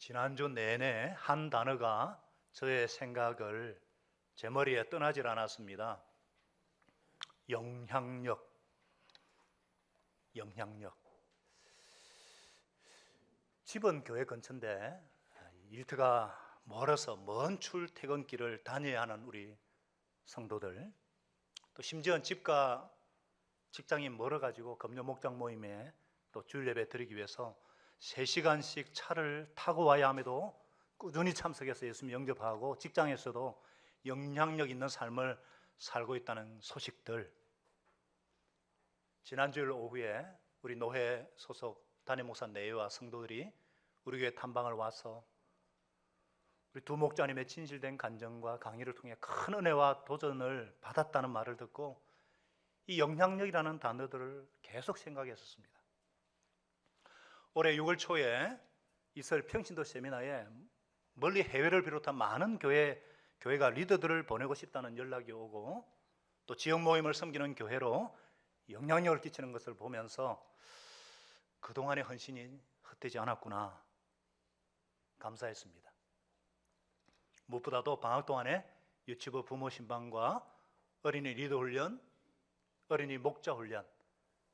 지난주 내내 한 단어가 저의 생각을 제 머리에 떠나질 않았습니다. 영향력. 집은 교회 근처인데 일터가 멀어서 먼 출퇴근길을 다녀야 하는 우리 성도들, 또 심지어는 집과 직장이 멀어가지고 금요 목장 모임에 또 주일 예배 드리기 위해서 3시간씩 차를 타고 와야 함에도 꾸준히 참석해서 예수님 영접하고 직장에서도 영향력 있는 삶을 살고 있다는 소식들, 지난주일 오후에 우리 노회 소속 담임 목사 내외와 성도들이 우리 교회 탐방을 와서 우리 두 목자님의 진실된 간증과 강의를 통해 큰 은혜와 도전을 받았다는 말을 듣고 이 영향력이라는 단어들을 계속 생각했었습니다. 올해 6월 초에 있을 평신도 세미나에 멀리 해외를 비롯한 많은 교회가 리더들을 보내고 싶다는 연락이 오고, 또 지역 모임을 섬기는 교회로 영향력을 끼치는 것을 보면서 그동안의 헌신이 헛되지 않았구나 감사했습니다. 무엇보다도 방학 동안에 유치부 부모 신방과 어린이 리더 훈련, 어린이 목자 훈련,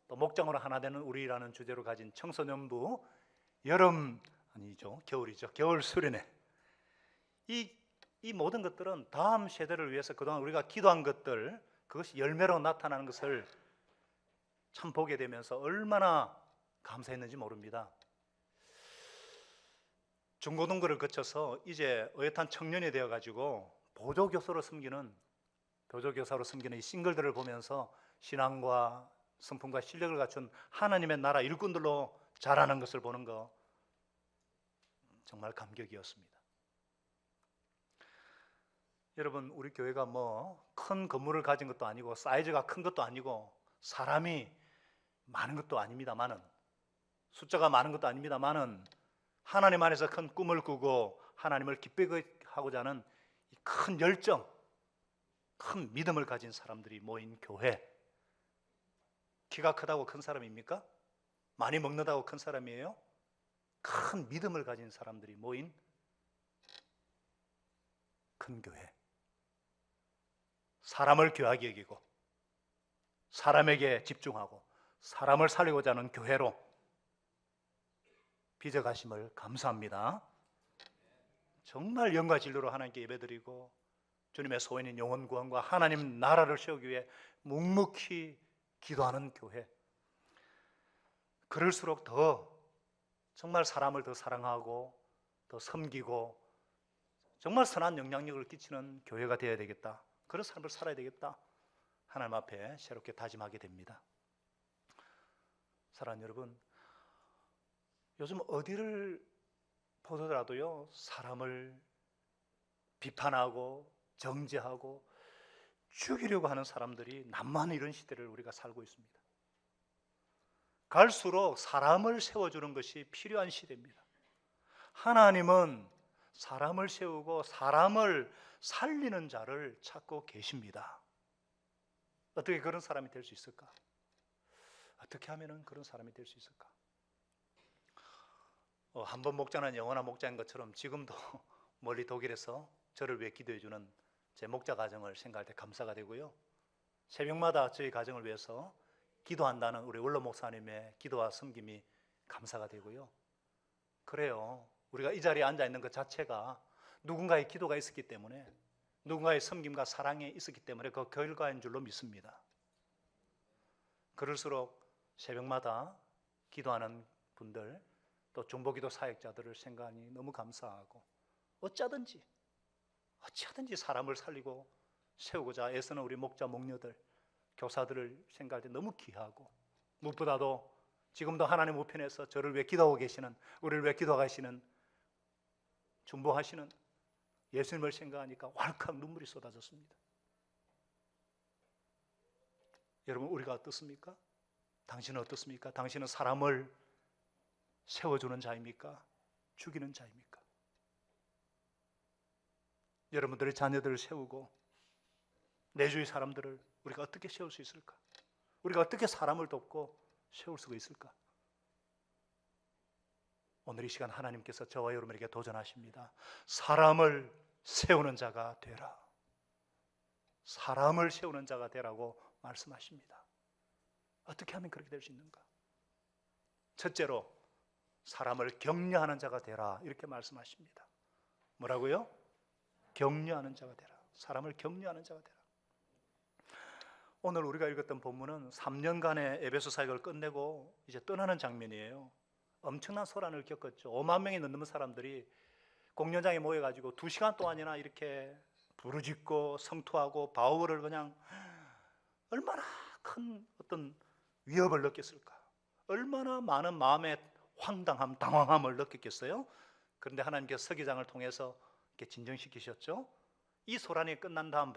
또 목장으로 하나 되는 우리라는 주제로 가진 청소년부 겨울 수련회, 이 모든 것들은 다음 세대를 위해서 그동안 우리가 기도한 것들, 그것이 열매로 나타나는 것을 참 보게 되면서 얼마나 감사했는지 모릅니다. 중고등부를 거쳐서 이제 어엿한 청년이 되어가지고 보조교사로 섬기는 이 싱글들을 보면서 신앙과 성품과 실력을 갖춘 하나님의 나라 일꾼들로 자라는 것을 보는 거 정말 감격이었습니다. 여러분, 우리 교회가 큰 건물을 가진 것도 아니고 사이즈가 큰 것도 아니고 사람이 많은 것도 아닙니다만은, 숫자가 많은 것도 아닙니다만은 하나님 안에서 큰 꿈을 꾸고 하나님을 기쁘게 하고자 하는 큰 열정, 큰 믿음을 가진 사람들이 모인 교회. 키가 크다고 큰 사람입니까? 많이 먹는다고 큰 사람이에요? 큰 믿음을 가진 사람들이 모인 큰 교회. 사람을 귀하게 여기고 사람에게 집중하고 사람을 살리고자 하는 교회로 빚어가심을 감사합니다. 정말 영과 진리로 하나님께 예배드리고 주님의 소원인 영혼 구원과 하나님 나라를 세우기 위해 묵묵히 기도하는 교회. 그럴수록 정말 사람을 더 사랑하고 더 섬기고 정말 선한 영향력을 끼치는 교회가 되어야 되겠다, 그런 삶을 살아야 되겠다, 하나님 앞에 새롭게 다짐하게 됩니다. 사랑하는 여러분, 요즘 어디를 보더라도요, 사람을 비판하고 정죄하고 죽이려고 하는 사람들이 난무하는 이런 시대를 우리가 살고 있습니다. 갈수록 사람을 세워주는 것이 필요한 시대입니다. 하나님은 사람을 세우고 사람을 살리는 자를 찾고 계십니다. 어떻게 그런 사람이 될 수 있을까? 어떻게 하면 그런 사람이 될 수 있을까? 한 번 목자는 영원한 목자인 것처럼 지금도 멀리 독일에서 저를 위해 기도해 주는 제 목자 가정을 생각할 때 감사가 되고요, 새벽마다 저희 가정을 위해서 기도한다는 우리 원로 목사님의 기도와 섬김이 감사가 되고요. 그래요, 우리가 이 자리에 앉아 있는 것 자체가 누군가의 기도가 있었기 때문에, 누군가의 섬김과 사랑이 있었기 때문에 그 결과인 줄로 믿습니다. 그럴수록 새벽마다 기도하는 분들, 또 중보기도 사역자들을 생각하니 너무 감사하고, 어찌하든지 사람을 살리고 세우고자 애쓰는 우리 목자 목녀들, 교사들을 생각할 때 너무 귀하고, 무엇보다도 지금도 하나님 우편에서 저를 위해 기도하고 계시는, 우리를 위해 기도하시는, 중보하시는 예수님을 생각하니까 왈칵 눈물이 쏟아졌습니다. 여러분, 우리가 어떻습니까? 당신은 어떻습니까? 당신은 사람을 세워주는 자입니까? 죽이는 자입니까? 여러분들의 자녀들을 세우고 내 주위 사람들을 우리가 어떻게 세울 수 있을까? 우리가 어떻게 사람을 돕고 세울 수가 있을까? 오늘 이 시간 하나님께서 저와 여러분에게 도전하십니다. 사람을 세우는 자가 되라. 사람을 세우는 자가 되라고 말씀하십니다. 어떻게 하면 그렇게 될 수 있는가? 첫째로 사람을 격려하는 자가 되라 이렇게 말씀하십니다. 뭐라고요? 격려하는 자가 되라. 사람을 격려하는 자가 되라. 오늘 우리가 읽었던 본문은 3년간의 에베소 사역을 끝내고 이제 떠나는 장면이에요. 엄청난 소란을 겪었죠. 5만 명이 넘는 사람들이 공연장에 모여가지고 2시간 동안이나 이렇게 부르짖고 성토하고 바울을 그냥 얼마나 큰 어떤 위협을 느꼈을까? 얼마나 많은 마음의 황당함, 당황함을 느꼈겠어요? 그런데 하나님께서 서기장을 통해서 이렇게 진정시키셨죠. 이 소란이 끝난 다음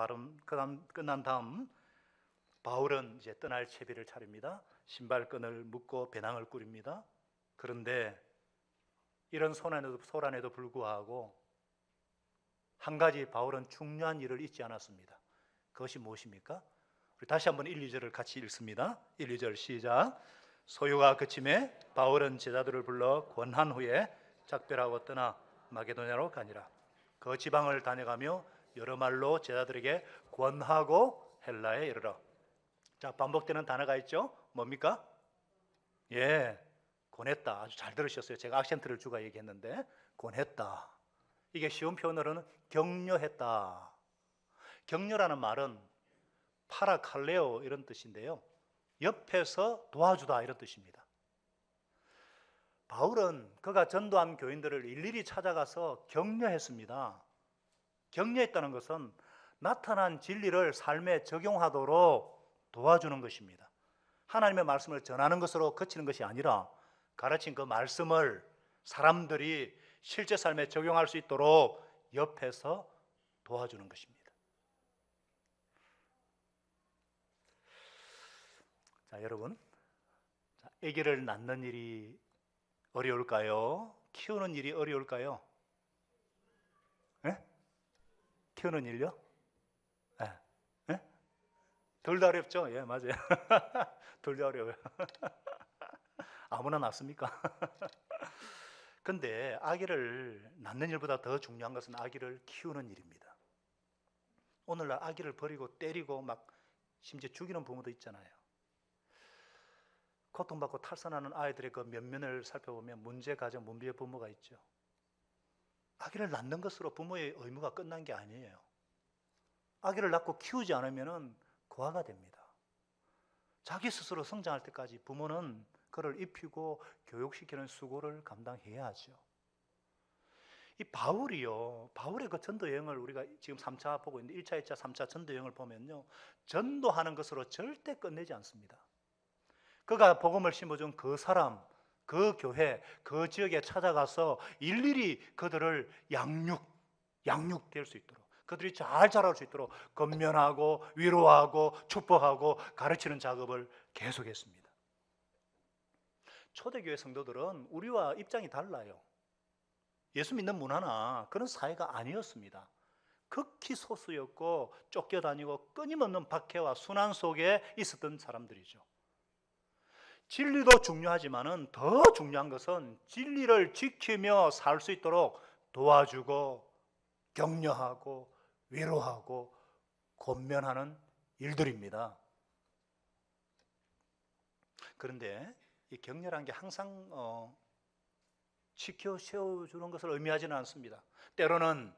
바울은 이제 떠날 채비를 차립니다. 신발끈을 묶고 배낭을 꾸립니다. 그런데 이런 소란에도 불구하고 한 가지 바울은 중요한 일을 잊지 않았습니다. 그것이 무엇입니까? 우리 다시 한번 1, 2절을 같이 읽습니다. 1, 2절 시작. 소요가 그침에 바울은 제자들을 불러 권한 후에 작별하고 떠나 마게도냐로 가니라. 그 지방을 다녀가며 여러 말로 제자들에게 권하고 헬라에 이르러. 자, 반복되는 단어가 있죠. 뭡니까? 예, 권했다. 아주 잘 들으셨어요. 제가 악센트를 주가 얘기했는데 권했다. 이게 쉬운 표현으로는 격려했다. 격려라는 말은 파라칼레오 이런 뜻인데요. 옆에서 도와주다 이런 뜻입니다. 바울은 그가 전도한 교인들을 일일이 찾아가서 격려했습니다. 격려했다는 것은 나타난 진리를 삶에 적용하도록 도와주는 것입니다. 하나님의 말씀을 전하는 것으로 그치는 것이 아니라 가르친 그 말씀을 사람들이 실제 삶에 적용할 수 있도록 옆에서 도와주는 것입니다. 자, 여러분, 아기를 낳는 일이 어려울까요? 키우는 일이 어려울까요? 네? 키우는 일요? 네. 네? 둘 다 어렵죠? 예, 맞아요. 둘 다 어려워요. 아무나 낳습니까? 근데 아기를 낳는 일보다 더 중요한 것은 아기를 키우는 일입니다. 오늘날 아기를 버리고 때리고 막 심지어 죽이는 부모도 있잖아요. 고통받고 탈선하는 아이들의 그 면면을 살펴보면 문제 가정, 문제의 부모가 있죠. 아기를 낳는 것으로 부모의 의무가 끝난 게 아니에요. 아기를 낳고 키우지 않으면 고아가 됩니다. 자기 스스로 성장할 때까지 부모는 그를 입히고 교육시키는 수고를 감당해야 하죠. 이 바울이요, 바울의 그 전도 여행을 우리가 지금 3차 보고 있는데 1차, 2차, 3차 전도 여행을 보면요, 전도하는 것으로 절대 끝내지 않습니다. 그가 복음을 심어준 그 사람, 그 교회, 그 지역에 찾아가서 일일이 그들을 양육될 수 있도록, 그들이 잘 자랄 수 있도록 건면하고 위로하고 축복하고 가르치는 작업을 계속했습니다. 초대교회 성도들은 우리와 입장이 달라요. 예수 믿는 문화나 그런 사회가 아니었습니다. 극히 소수였고 쫓겨다니고 끊임없는 박해와 순환 속에 있었던 사람들이죠. 진리도 중요하지만은 더 중요한 것은 진리를 지키며 살 수 있도록 도와주고 격려하고 위로하고 권면하는 일들입니다. 그런데 이 격려라는 게 항상 지켜 세워주는 것을 의미하지는 않습니다. 때로는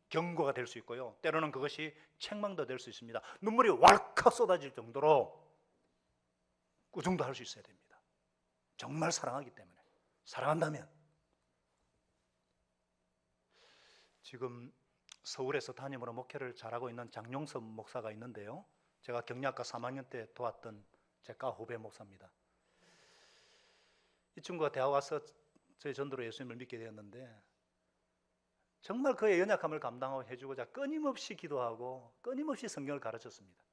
경고가 될 수 있고요, 때로는 그것이 책망도 될 수 있습니다. 눈물이 왈칵 쏟아질 정도로 꾸중도 할 수 있어야 됩니다. 정말 사랑하기 때문에. 사랑한다면. 지금 서울에서 담임으로 목회를 잘하고 있는 장용섭 목사가 있는데요, 제가 경리학과 3학년 때 도왔던 제 과 후배 목사입니다. 이 친구가 대학 와서 저희 전도로 예수님을 믿게 되었는데 정말 그의 연약함을 감당하고 해주고자 끊임없이 기도하고 끊임없이 성경을 가르쳤습니다.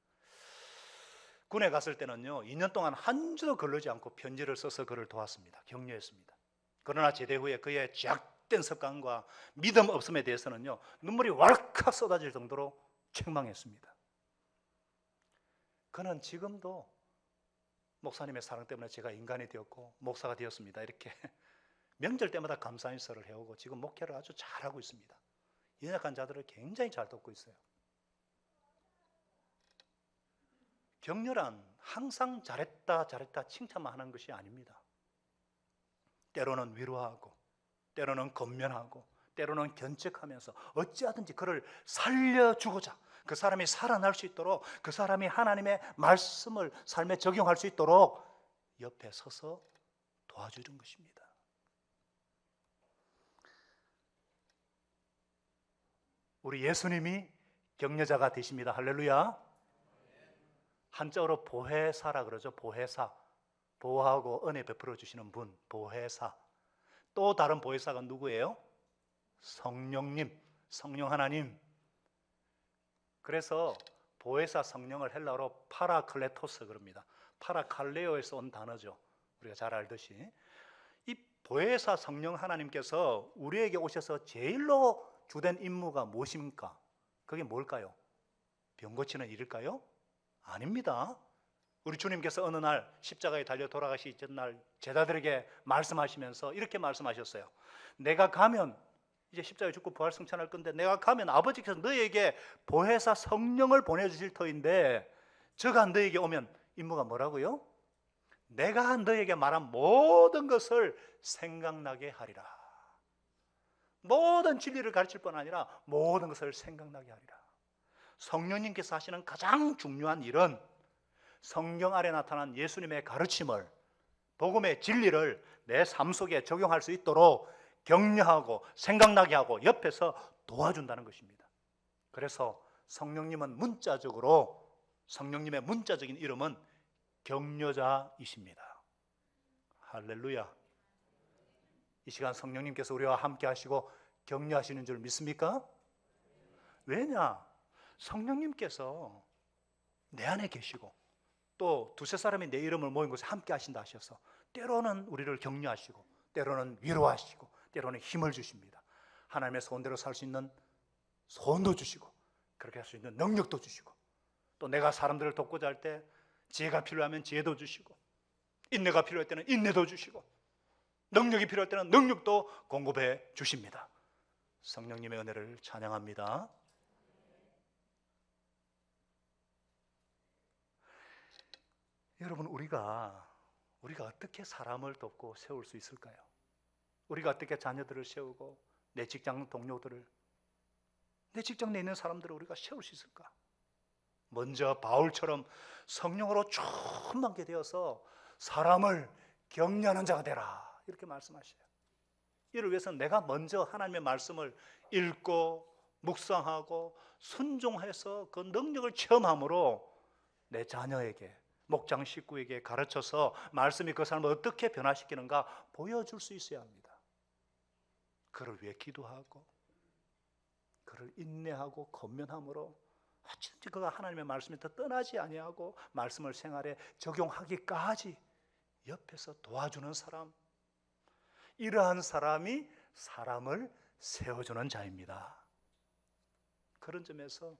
군에 갔을 때는요, 2년 동안 한 주도 걸르지 않고 편지를 써서 그를 도왔습니다. 격려했습니다. 그러나 제대 후에 그의 죄악된 습관과 믿음 없음에 대해서는요, 눈물이 왈칵 쏟아질 정도로 책망했습니다. 그는 지금도 목사님의 사랑 때문에 제가 인간이 되었고 목사가 되었습니다, 이렇게 명절 때마다 감사인사를 해오고 지금 목회를 아주 잘하고 있습니다. 연약한 자들을 굉장히 잘 돕고 있어요. 격려란 항상 잘했다 잘했다 칭찬만 하는 것이 아닙니다. 때로는 위로하고 때로는 권면하고 때로는 견책하면서 어찌하든지 그를 살려주고자, 그 사람이 살아날 수 있도록, 그 사람이 하나님의 말씀을 삶에 적용할 수 있도록 옆에 서서 도와주는 것입니다. 우리 예수님이 격려자가 되십니다. 할렐루야. 한자어로 보혜사라 그러죠. 보혜사. 보호하고 은혜 베풀어 주시는 분, 보혜사. 또 다른 보혜사가 누구예요? 성령님, 성령 하나님. 그래서 보혜사 성령을 헬라어로 파라클레토스 그럽니다. 파라칼레오에서 온 단어죠. 우리가 잘 알듯이 이 보혜사 성령 하나님께서 우리에게 오셔서 제일로 주된 임무가 무엇입니까? 그게 뭘까요? 병 고치는 일일까요? 아닙니다. 우리 주님께서 어느 날 십자가에 달려 돌아가시기 전날 제자들에게 말씀하시면서 이렇게 말씀하셨어요. 내가 가면, 이제 십자가에 죽고 부활 승천할 건데 내가 가면 아버지께서 너희에게 보혜사 성령을 보내주실 터인데 저가 너희에게 오면 임무가 뭐라고요? 내가 너희에게 말한 모든 것을 생각나게 하리라. 모든 진리를 가르칠 뿐 아니라 모든 것을 생각나게 하리라. 성령님께서 하시는 가장 중요한 일은 성경 아래 나타난 예수님의 가르침을, 복음의 진리를 내 삶 속에 적용할 수 있도록 격려하고 생각나게 하고 옆에서 도와준다는 것입니다. 그래서 성령님은 문자적으로, 성령님의 문자적인 이름은 격려자이십니다. 할렐루야. 이 시간 성령님께서 우리와 함께 하시고 격려하시는 줄 믿습니까? 왜냐? 성령님께서 내 안에 계시고 또 두세 사람이 내 이름을 모인 곳에 함께 하신다 하셔서 때로는 우리를 격려하시고 때로는 위로하시고 때로는 힘을 주십니다. 하나님의 소원대로 살 수 있는 소원도 주시고 그렇게 할 수 있는 능력도 주시고 또 내가 사람들을 돕고자 할 때 지혜가 필요하면 지혜도 주시고 인내가 필요할 때는 인내도 주시고 능력이 필요할 때는 능력도 공급해 주십니다. 성령님의 은혜를 찬양합니다. 여러분, 우리가 어떻게 사람을 돕고 세울 수 있을까요? 우리가 어떻게 자녀들을 세우고 내 직장 동료들을, 내 직장 내에 있는 사람들을 우리가 세울 수 있을까? 먼저 바울처럼 성령으로 충만하게 되어서 사람을 격려하는 자가 되라, 이렇게 말씀하셔요. 이를 위해서는 내가 먼저 하나님의 말씀을 읽고 묵상하고 순종해서 그 능력을 체험함으로 내 자녀에게, 목장 식구에게 가르쳐서 말씀이 그 사람을 어떻게 변화시키는가 보여줄 수 있어야 합니다. 그를 위해 기도하고 그를 인내하고 권면함으로 어찌든지 그가 하나님의 말씀에 더 떠나지 아니하고 말씀을 생활에 적용하기까지 옆에서 도와주는 사람, 이러한 사람이 사람을 세워주는 자입니다. 그런 점에서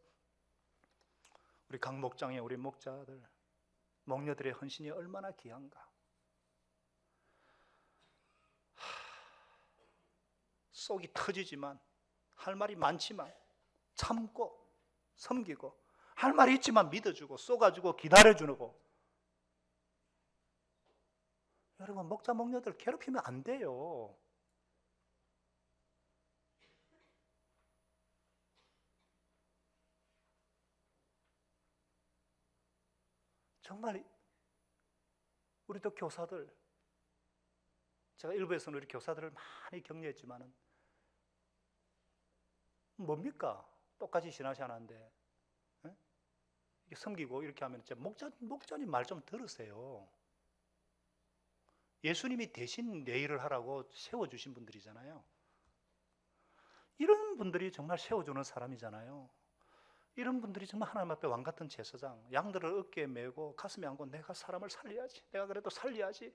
우리 각 목장의 우리 목자들, 목녀들의 헌신이 얼마나 귀한가. 속이 터지지만, 할 말이 많지만 참고 섬기고, 할 말이 있지만 믿어주고 쏘가지고 기다려주고. 여러분, 목자 목녀들 괴롭히면 안 돼요. 정말 우리도 교사들, 제가 일부에서는 우리 교사들을 많이 격려했지만은 뭡니까? 똑같이 신앙생활하는데 이렇게 섬기고 이렇게 하면 목자님 말 좀 들으세요. 예수님이 대신 내 일을 하라고 세워주신 분들이잖아요. 이런 분들이 정말 세워주는 사람이잖아요. 이런 분들이 정말 하나님 앞에 왕같은 제사장, 양들을 어깨에 메고 가슴에 안고 내가 사람을 살려야지, 내가 그래도 살려야지.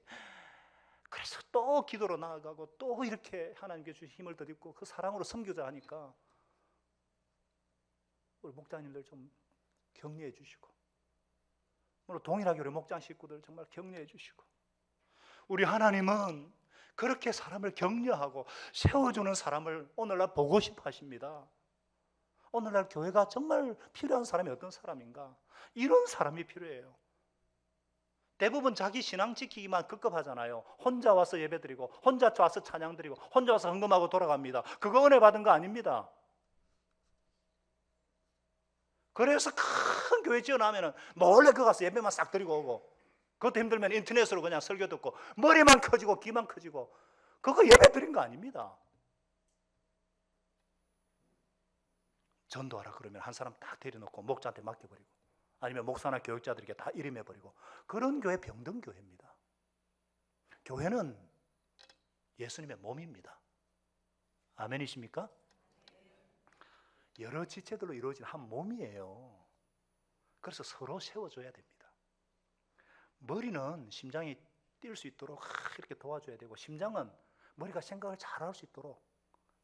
그래서 또 기도로 나아가고 또 이렇게 하나님께 주신 힘을 덧입고 그 사랑으로 섬기자 하니까 우리 목자님들 좀 격려해 주시고, 물론 동일하게 우리 목장 식구들 정말 격려해 주시고, 우리 하나님은 그렇게 사람을 격려하고 세워주는 사람을 오늘날 보고 싶어 하십니다. 오늘날 교회가 정말 필요한 사람이 어떤 사람인가? 이런 사람이 필요해요. 대부분 자기 신앙 지키기만 급급하잖아요. 혼자 와서 예배드리고 혼자 와서 찬양드리고 혼자 와서 헌금하고 돌아갑니다. 그거 은혜 받은 거 아닙니다. 그래서 큰 교회 지어놓으면 몰래 그 가서 예배만 싹 드리고 오고, 그것도 힘들면 인터넷으로 그냥 설교 듣고 머리만 커지고 귀만 커지고, 그거 예배 드린 거 아닙니다. 전도하라 그러면 한 사람 딱 데려놓고 목자한테 맡겨버리고, 아니면 목사나 교육자들에게 다 일임해버리고, 그런 교회 병든 교회입니다. 교회는 예수님의 몸입니다. 아멘이십니까? 여러 지체들로 이루어진 한 몸이에요. 그래서 서로 세워줘야 됩니다. 머리는 심장이 뛸 수 있도록 이렇게 도와줘야 되고, 심장은 머리가 생각을 잘할 수 있도록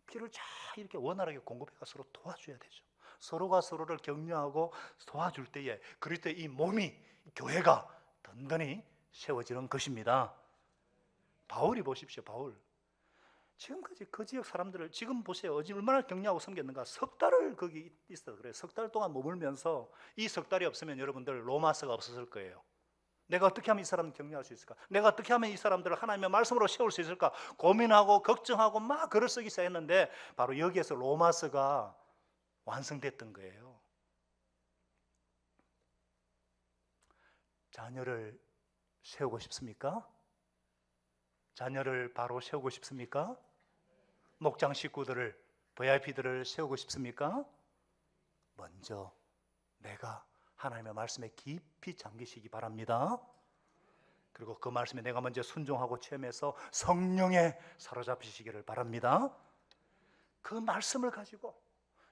피를 잘 이렇게 원활하게 공급해가 서로 도와줘야 되죠. 서로가 서로를 격려하고 도와줄 때에, 그럴 때 이 몸이, 교회가 든든히 세워지는 것입니다. 바울이 보십시오. 바울 지금까지 그 지역 사람들을 지금 보세요. 얼마나 격려하고 섬겼는가. 석 달을 거기 있어. 그래, 석 달 동안 머물면서, 이 석 달이 없으면 여러분들 로마서가 없었을 거예요. 내가 어떻게 하면 이 사람을 격려할 수 있을까? 내가 어떻게 하면 이 사람들을 하나님의 말씀으로 세울 수 있을까? 고민하고 걱정하고 막 글을 쓰기 시작했는데, 바로 여기에서 로마서가 완성됐던 거예요. 자녀를 세우고 싶습니까? 자녀를 바로 세우고 싶습니까? 목장 식구들을, VIP들을 세우고 싶습니까? 먼저 내가 하나님의 말씀에 깊이 잠기시기 바랍니다. 그리고 그 말씀에 내가 먼저 순종하고 체험해서 성령에 사로잡히시기를 바랍니다. 그 말씀을 가지고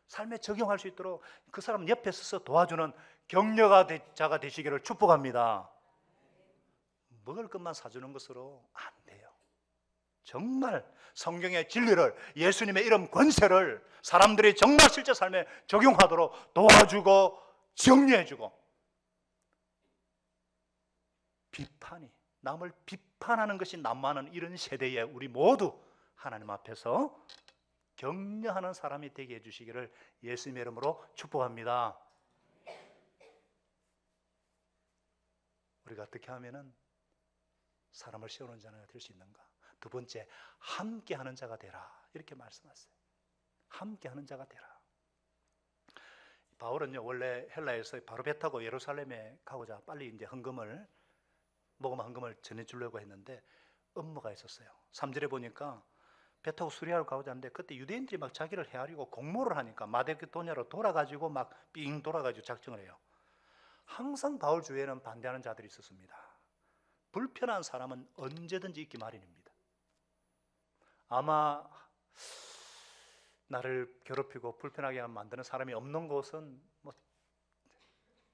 삶에 적용할 수 있도록 그 사람 옆에 서서 도와주는 격려자가 되시기를 축복합니다. 먹을 것만 사주는 것으로 안 돼요. 정말 성경의 진리를, 예수님의 이름 권세를 사람들이 정말 실제 삶에 적용하도록 도와주고 격려해주고, 비판이, 남을 비판하는 것이 난무하는 이런 세대에 우리 모두 하나님 앞에서 격려하는 사람이 되게 해주시기를 예수님의 이름으로 축복합니다. 우리가 어떻게 하면은 사람을 세우는 자가 될 수 있는가? 두 번째, 함께하는 자가 되라, 이렇게 말씀하셨어요. 함께하는 자가 되라. 바울은요, 원래 헬라에서 바로 배 타고 예루살렘에 가고자 빨리 이제 헌금을, 먹으면 헌금을 전해주려고 했는데 업무가 있었어요. 3절에 보니까 배 타고 수리하러 가고자 하는데, 그때 유대인들이 막 자기를 헤아리고 공모를 하니까 마데도냐로 돌아가지고 막 삥 돌아가지고 작정을 해요. 항상 바울 주위에는 반대하는 자들이 있었습니다. 불편한 사람은 언제든지 있기 마련입니다. 아마 나를 괴롭히고 불편하게 만드는 사람이 없는 곳은 뭐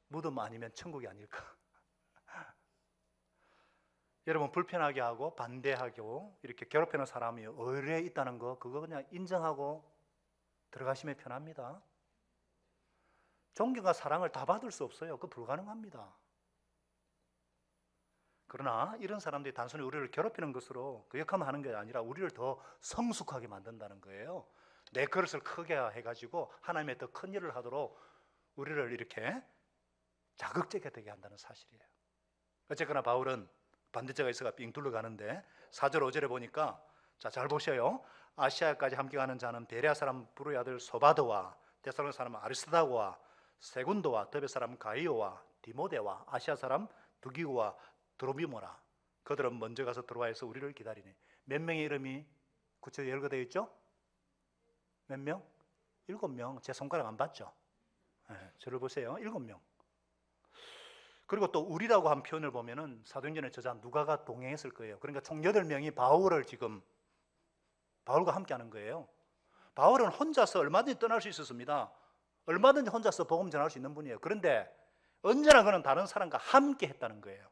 무덤 아니면 천국이 아닐까. 여러분, 불편하게 하고 반대하고 이렇게 괴롭히는 사람이 의뢰에 있다는 거, 그거 그냥 인정하고 들어가시면 편합니다. 존경과 사랑을 다 받을 수 없어요. 그거 불가능합니다. 그러나 이런 사람들이 단순히 우리를 괴롭히는 것으로 그 역할만 하는 게 아니라 우리를 더 성숙하게 만든다는 거예요. 내 그릇을 크게 해가지고 하나님의 더 큰 일을 하도록 우리를 이렇게 자극적이 되게 한다는 사실이에요. 어쨌거나 바울은 반대자가 있어가 삥 둘러가는데 4절 5절에 보니까, 자, 잘 보셔요. 아시아까지 함께 가는 자는 베레아 사람 부르의 아들 소바도와 데살로니가 사람 아리스다고와 세군도와 더베 사람 가이오와 디모데와 아시아 사람 두기고와 드로비모라, 그들은 먼저 가서 들어와서 우리를 기다리니. 몇 명의 이름이 구체적으로 열거되어 있죠? 몇 명? 7명. 제 손가락 안 봤죠? 네, 저를 보세요. 7명. 그리고 또 우리라고 한 표현을 보면은 사도행전의 저자 누가가 동행했을 거예요. 그러니까 총 8명이 바울을 지금, 바울과 함께 하는 거예요. 바울은 혼자서 얼마든지 떠날 수 있었습니다. 얼마든지 혼자서 복음 전할 수 있는 분이에요. 그런데 언제나 그는 다른 사람과 함께 했다는 거예요.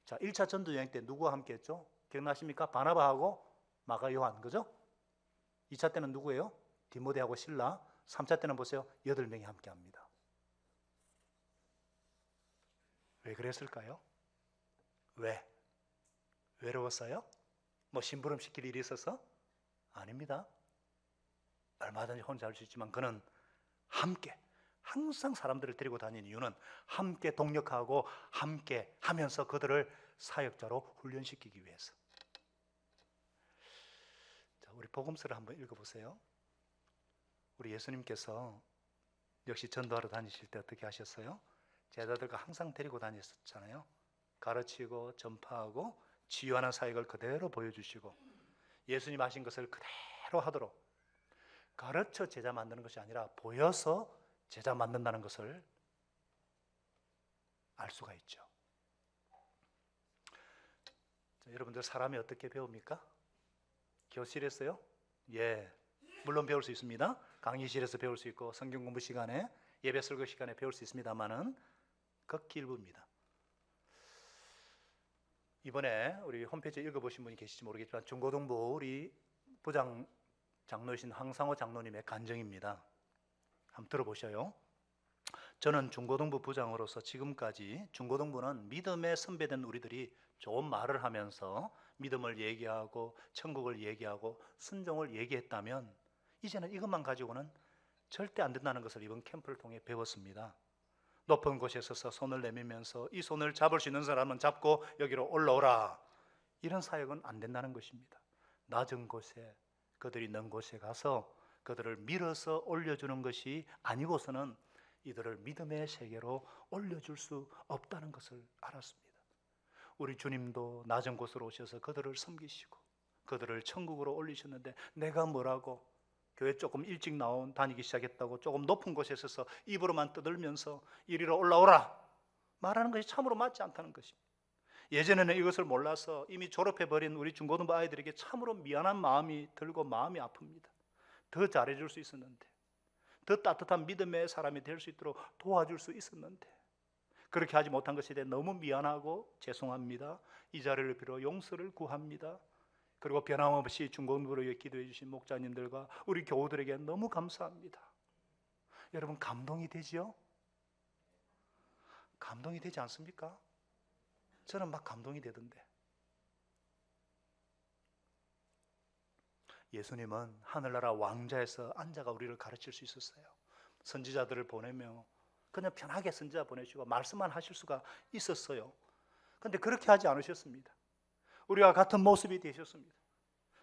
자, 1차 전도 여행 때 누구와 함께 했죠? 기억나십니까? 바나바하고 마가 요한, 그죠? 2차 때는 누구예요? 디모데하고 실라. 3차 때는 보세요. 8명이 함께 합니다. 왜 그랬을까요? 왜? 외로웠어요? 뭐 심부름 시킬 일이 있어서? 아닙니다. 얼마든지 혼자 할 수 있지만 그는 함께, 항상 사람들을 데리고 다니는 이유는 함께 동력하고 함께 하면서 그들을 사역자로 훈련시키기 위해서. 자, 우리 복음서를 한번 읽어보세요. 우리 예수님께서 역시 전도하러 다니실 때 어떻게 하셨어요? 제자들과 항상 데리고 다녔었잖아요. 가르치고 전파하고 치유하는 사역을 그대로 보여주시고, 예수님 하신 것을 그대로 하도록 가르쳐 제자 만드는 것이 아니라 보여서 제자 만든다는 것을 알 수가 있죠. 자, 여러분들 사람이 어떻게 배웁니까? 교실에서요? 예, 물론 배울 수 있습니다. 강의실에서 배울 수 있고 성경 공부 시간에, 예배 설교 시간에 배울 수 있습니다만은 극히 일부입니다. 이번에 우리 홈페이지에 읽어보신 분이 계실지 모르겠지만 중고등부 우리 부장 장로이신 황상호 장로님의 간증입니다. 한번 들어보셔요. 저는 중고등부 부장으로서 지금까지 중고등부는 믿음의 선배된 우리들이 좋은 말을 하면서 믿음을 얘기하고 천국을 얘기하고 순종을 얘기했다면 이제는 이것만 가지고는 절대 안 된다는 것을 이번 캠프를 통해 배웠습니다. 높은 곳에 서서 손을 내밀면서 이 손을 잡을 수 있는 사람은 잡고 여기로 올라오라, 이런 사역은 안 된다는 것입니다. 낮은 곳에, 그들이 있는 곳에 가서 그들을 밀어서 올려주는 것이 아니고서는 이들을 믿음의 세계로 올려줄 수 없다는 것을 알았습니다. 우리 주님도 낮은 곳으로 오셔서 그들을 섬기시고 그들을 천국으로 올리셨는데 내가 뭐라고 교회 조금 일찍 다니기 시작했다고 조금 높은 곳에 서서 입으로만 떠들면서 이리로 올라오라 말하는 것이 참으로 맞지 않다는 것입니다. 예전에는 이것을 몰라서 이미 졸업해버린 우리 중고등부 아이들에게 참으로 미안한 마음이 들고 마음이 아픕니다. 더 잘해줄 수 있었는데, 더 따뜻한 믿음의 사람이 될 수 있도록 도와줄 수 있었는데 그렇게 하지 못한 것에 대해 너무 미안하고 죄송합니다. 이 자리를 빌어 용서를 구합니다. 그리고 변함없이 중고등부를 위해 기도해 주신 목자님들과 우리 교우들에게 너무 감사합니다. 여러분 감동이 되지요? 감동이 되지 않습니까? 저는 막 감동이 되던데. 예수님은 하늘나라 왕자에서 앉아가 우리를 가르칠 수 있었어요. 선지자들을 보내며 그냥 편하게 선지자 보내시고 말씀만 하실 수가 있었어요. 그런데 그렇게 하지 않으셨습니다. 우리와 같은 모습이 되셨습니다.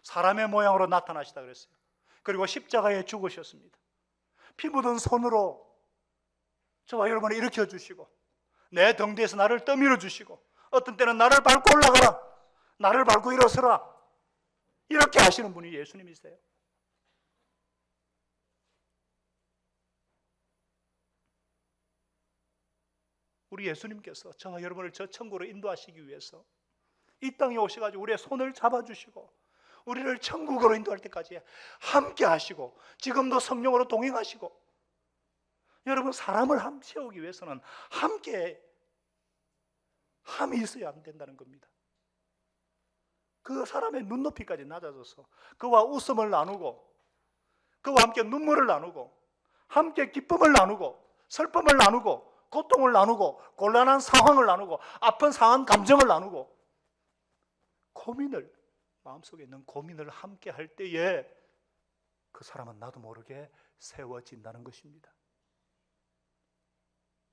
사람의 모양으로 나타나시다 그랬어요. 그리고 십자가에 죽으셨습니다. 피 묻은 손으로 저와 여러분을 일으켜 주시고 내 등 뒤에서 나를 떠밀어 주시고 어떤 때는 나를 밟고 올라가라, 나를 밟고 일어서라, 이렇게 하시는 분이 예수님이세요. 우리 예수님께서 저와 여러분을 저 천국으로 인도하시기 위해서 이 땅에 오셔가지고 우리의 손을 잡아주시고 우리를 천국으로 인도할 때까지 함께 하시고 지금도 성령으로 동행하시고, 여러분 사람을 세우기 위해서는 함께 함이 있어야 안 된다는 겁니다. 그 사람의 눈높이까지 낮아져서 그와 웃음을 나누고 그와 함께 눈물을 나누고 함께 기쁨을 나누고 슬픔을 나누고 고통을 나누고 곤란한 상황을 나누고 아픈 상한 감정을 나누고 고민을, 마음속에 있는 고민을 함께 할 때에 그 사람은 나도 모르게 세워진다는 것입니다.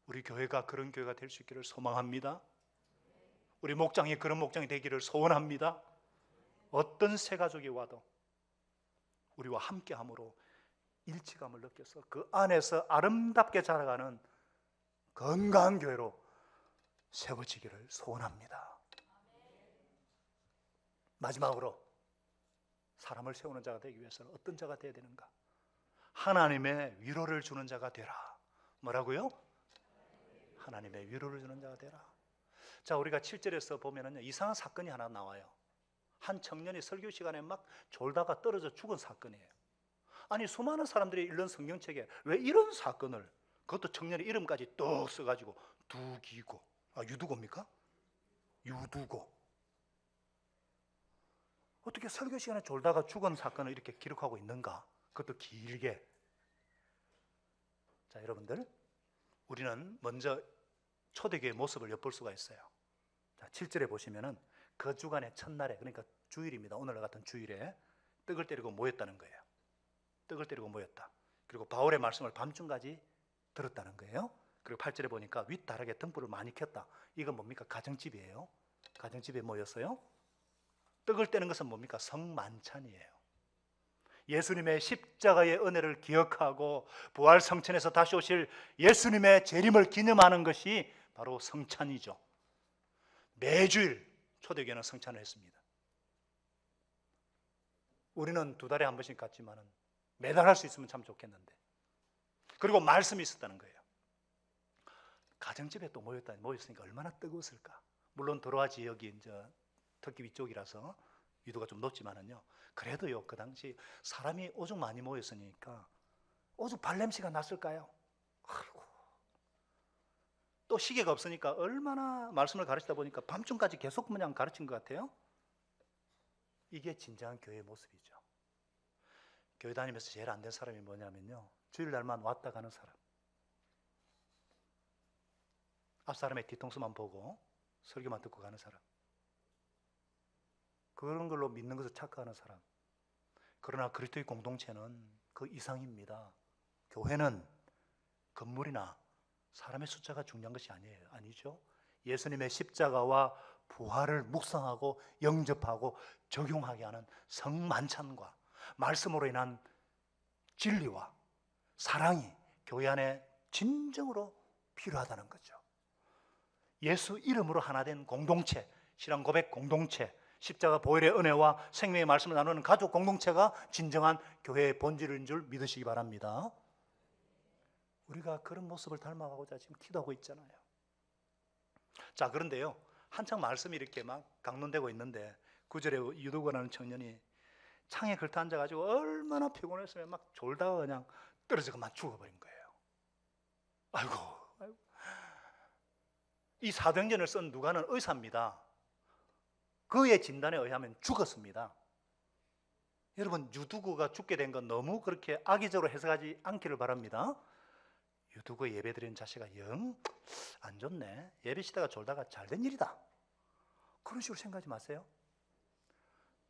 우리 교회가 그런 교회가 될 수 있기를 소망합니다. 우리 목장이 그런 목장이 되기를 소원합니다. 어떤 새 가족이 와도 우리와 함께함으로 일치감을 느껴서 그 안에서 아름답게 자라가는 건강한 교회로 세워지기를 소원합니다. 마지막으로 사람을 세우는 자가 되기 위해서는 어떤 자가 되어야 되는가? 하나님의 위로를 주는 자가 되라. 뭐라고요? 하나님의 위로를 주는 자가 되라. 자, 우리가 7절에서 보면은 이상한 사건이 하나 나와요. 한 청년이 설교 시간에 막 졸다가 떨어져 죽은 사건이에요. 아니 수많은 사람들이 읽는 성경책에 왜 이런 사건을, 그것도 청년의 이름까지 뚝 써가지고 두기고, 유두고입니까? 유두고. 어떻게 설교 시간에 졸다가 죽은 사건을 이렇게 기록하고 있는가? 그것도 길게. 자, 여러분들 우리는 먼저 초대교회의 모습을 엿볼 수가 있어요. 자, 7절에 보시면은 그 주간의 첫날에, 그러니까 주일입니다. 오늘 같은 주일에 떡을 때리고 모였다는 거예요. 떡을 때리고 모였다. 그리고 바울의 말씀을 밤중까지 들었다는 거예요. 그리고 8절에 보니까 윗다락에 등불을 많이 켰다. 이건 뭡니까? 가정집이에요. 가정집에 모였어요. 떡을 떼는 것은 뭡니까? 성만찬이에요. 예수님의 십자가의 은혜를 기억하고 부활 성천에서 다시 오실 예수님의 재림을 기념하는 것이 바로 성찬이죠. 매주일 초대교회는 성찬을 했습니다. 우리는 2달에 한 번씩 갔지만 매달 할 수 있으면 참 좋겠는데. 그리고 말씀이 있었다는 거예요. 가정집에 또 모였으니까 얼마나 뜨거웠을까. 물론 도로아 지역이 이제 터키 위쪽이라서 위도가 좀 높지만은요, 그래도요, 그 당시 사람이 오죽 많이 모였으니까 오죽 발냄새가 났을까요? 아이고. 또 시계가 없으니까 얼마나 말씀을 가르치다 보니까 밤중까지 계속 그냥 가르친 것 같아요. 이게 진정한 교회의 모습이죠. 교회 다니면서 제일 안 된 사람이 뭐냐면요, 주일날만 왔다 가는 사람. 앞 사람의 뒤통수만 보고 설교만 듣고 가는 사람. 그런 걸로 믿는 것을 착각하는 사람. 그러나 그리스도의 공동체는 그 이상입니다. 교회는 건물이나 사람의 숫자가 중요한 것이 아니죠. 예수님의 십자가와 부활을 묵상하고 영접하고 적용하게 하는 성만찬과 말씀으로 인한 진리와 사랑이 교회 안에 진정으로 필요하다는 거죠. 예수 이름으로 하나 된 공동체, 신앙 고백 공동체, 십자가 보혈의 은혜와 생명의 말씀을 나누는 가족 공동체가 진정한 교회의 본질인 줄 믿으시기 바랍니다. 우리가 그런 모습을 닮아가고자 지금 기도하고 있잖아요. 자, 그런데요, 한창 말씀이 이렇게 막 강론되고 있는데 9절에 유두고라는 청년이 창에 걸터 앉아가지고 얼마나 피곤했으면 막 졸다가 그냥 떨어져서 막 죽어버린 거예요. 아이고. 이 사도행전을 쓴 누가는 의사입니다. 그의 진단에 의하면 죽었습니다. 여러분, 유두고가 죽게 된 건 너무 그렇게 악의적으로 해석하지 않기를 바랍니다. 유두고 예배드리는 자세가 영 안 좋네. 예배시다가 졸다가 잘된 일이다. 그런 식으로 생각하지 마세요.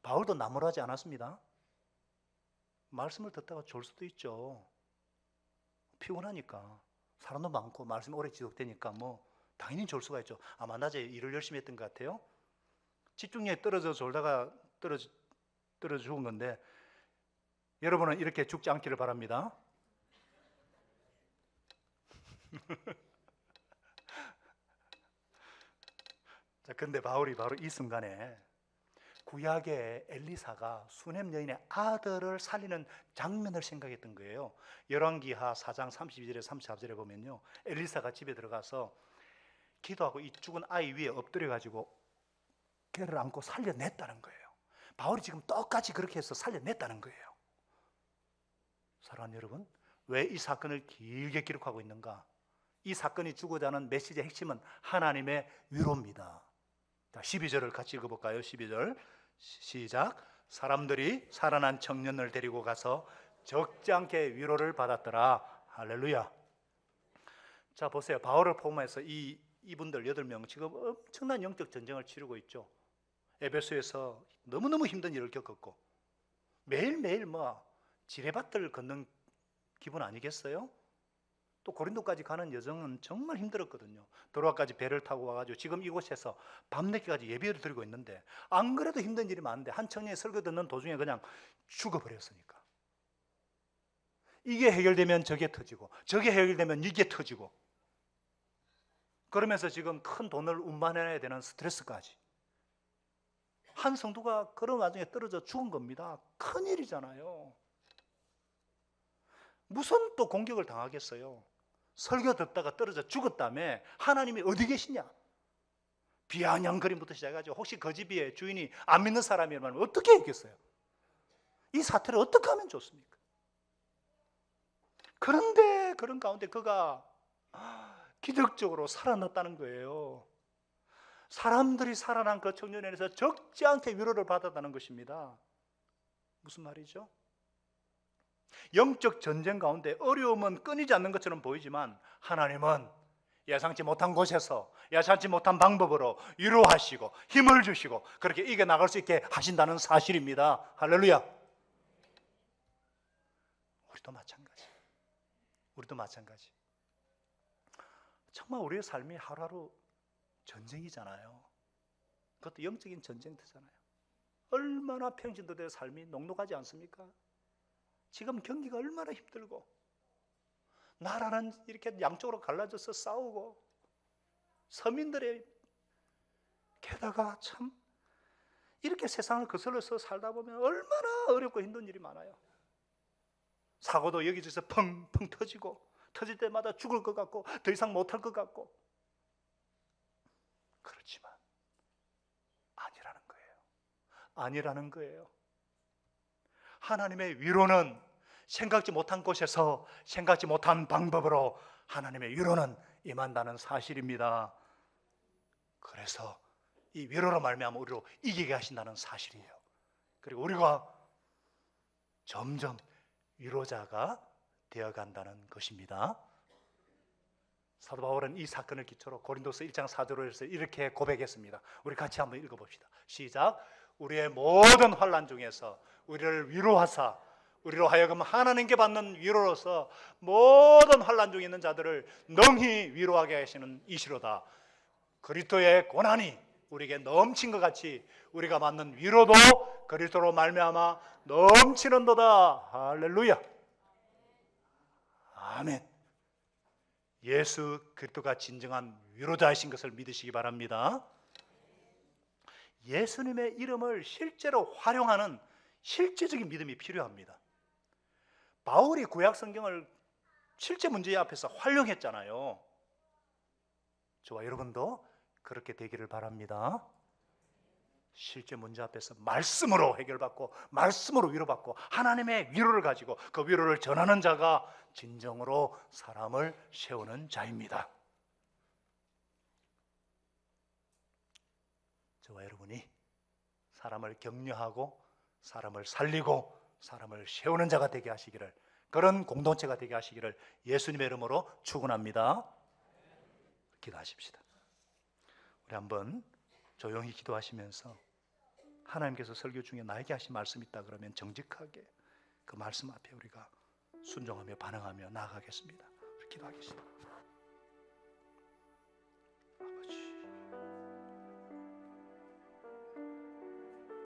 바울도 나무라지 않았습니다. 말씀을 듣다가 졸 수도 있죠. 피곤하니까. 사람도 많고 말씀이 오래 지속되니까 뭐 당연히 졸 수가 있죠. 아마 낮에 일을 열심히 했던 것 같아요. 집중력이 떨어져 졸다가 떨어져 죽은 건데, 여러분은 이렇게 죽지 않기를 바랍니다. 자, 근데 바울이 바로 이 순간에 구약의 엘리사가 수넴 여인의 아들을 살리는 장면을 생각했던 거예요. 열왕기하 4장 32절에 34절에 보면요, 엘리사가 집에 들어가서 기도하고 이 죽은 아이 위에 엎드려 가지고 걔를 안고 살려냈다는 거예요. 바울이 지금 똑같이 그렇게 해서 살려냈다는 거예요. 사랑하는 여러분, 왜 이 사건을 길게 기록하고 있는가? 이 사건이 주고자 하는 메시지의 핵심은 하나님의 위로입니다. 자, 12절을 같이 읽어볼까요? 12절 시작. 사람들이 살아난 청년을 데리고 가서 적지 않게 위로를 받았더라. 할렐루야. 자, 보세요. 바울을 포함해서 이분들 8명 지금 엄청난 영적 전쟁을 치르고 있죠. 에베소에서 너무너무 힘든 일을 겪었고 매일매일 지뢰밭을 걷는 기분 아니겠어요? 또 고린도까지 가는 여정은 정말 힘들었거든요. 도로아까지 배를 타고 와가지고 지금 이곳에서 밤늦게까지 예배를 드리고 있는데, 안 그래도 힘든 일이 많은데 한 청년이 설교 듣는 도중에 그냥 죽어버렸으니까. 이게 해결되면 저게 터지고 저게 해결되면 이게 터지고, 그러면서 지금 큰 돈을 운반해야 되는 스트레스까지. 한 성도가 그런 와중에 떨어져 죽은 겁니다. 큰일이잖아요. 무슨 또 공격을 당하겠어요? 설교 듣다가 떨어져 죽었다며 하나님이 어디 계시냐? 비아냥거림부터 시작해가지고 혹시 그 집에 주인이 안 믿는 사람이라면 어떻게 했겠어요? 이 사태를 어떻게 하면 좋습니까? 그런데 그런 가운데 그가 기적적으로 살아났다는 거예요. 사람들이 살아난 그 청년에서 적지 않게 위로를 받았다는 것입니다. 무슨 말이죠? 영적 전쟁 가운데 어려움은 끊이지 않는 것처럼 보이지만 하나님은 예상치 못한 곳에서 야찮지 못한 방법으로 위로하시고 힘을 주시고 그렇게 이겨나갈 수 있게 하신다는 사실입니다. 할렐루야. 우리도 마찬가지. 우리도 마찬가지. 정말 우리의 삶이 하루하루 전쟁이잖아요. 그것도 영적인 전쟁터잖아요. 얼마나 평신도들의 삶이 녹록하지 않습니까? 지금 경기가 얼마나 힘들고 나라는 이렇게 양쪽으로 갈라져서 싸우고 서민들의 게다가 참 이렇게 세상을 거슬러서 살다 보면 얼마나 어렵고 힘든 일이 많아요. 사고도 여기저기서 펑펑 터지고 터질 때마다 죽을 것 같고 더 이상 못할 것 같고 그렇지만 아니라는 거예요. 아니라는 거예요. 하나님의 위로는 생각지 못한 곳에서 생각지 못한 방법으로 하나님의 위로는 임한다는 사실입니다. 그래서 이 위로로 말미암아 우리로 이기게 하신다는 사실이에요. 그리고 우리가 점점 위로자가 되어간다는 것입니다. 사도 바울은 이 사건을 기초로 고린도서 1장 4절에서 이렇게 고백했습니다. 우리 같이 한번 읽어봅시다. 시작. 우리의 모든 환난 중에서 우리를 위로하사 우리로 하여금 하나님께 받는 위로로서 모든 환난 중에 있는 자들을 능히 위로하게 하시는 이시로다. 그리스도의 고난이 우리에게 넘친 것 같이 우리가 받는 위로도 그리스도로 말미암아 넘치는도다. 할렐루야. 아멘. 예수 그리스도가 진정한 위로자이신 것을 믿으시기 바랍니다. 예수님의 이름을 실제로 활용하는 실제적인 믿음이 필요합니다. 바울이 구약 성경을 실제 문제 앞에서 활용했잖아요. 저와 여러분도 그렇게 되기를 바랍니다. 실제 문제 앞에서 말씀으로 해결받고 말씀으로 위로받고 하나님의 위로를 가지고 그 위로를 전하는 자가 진정으로 사람을 세우는 자입니다. 저와 여러분이 사람을 격려하고 사람을 살리고 사람을 세우는 자가 되게 하시기를, 그런 공동체가 되게 하시기를 예수님의 이름으로 축원합니다. 기도하십시다. 우리 한번 조용히 기도하시면서 하나님께서 설교 중에 나에게 하신 말씀이 있다 그러면 정직하게 그 말씀 앞에 우리가 순종하며 반응하며 나아가겠습니다. 우리 기도하겠습니다. 아버지,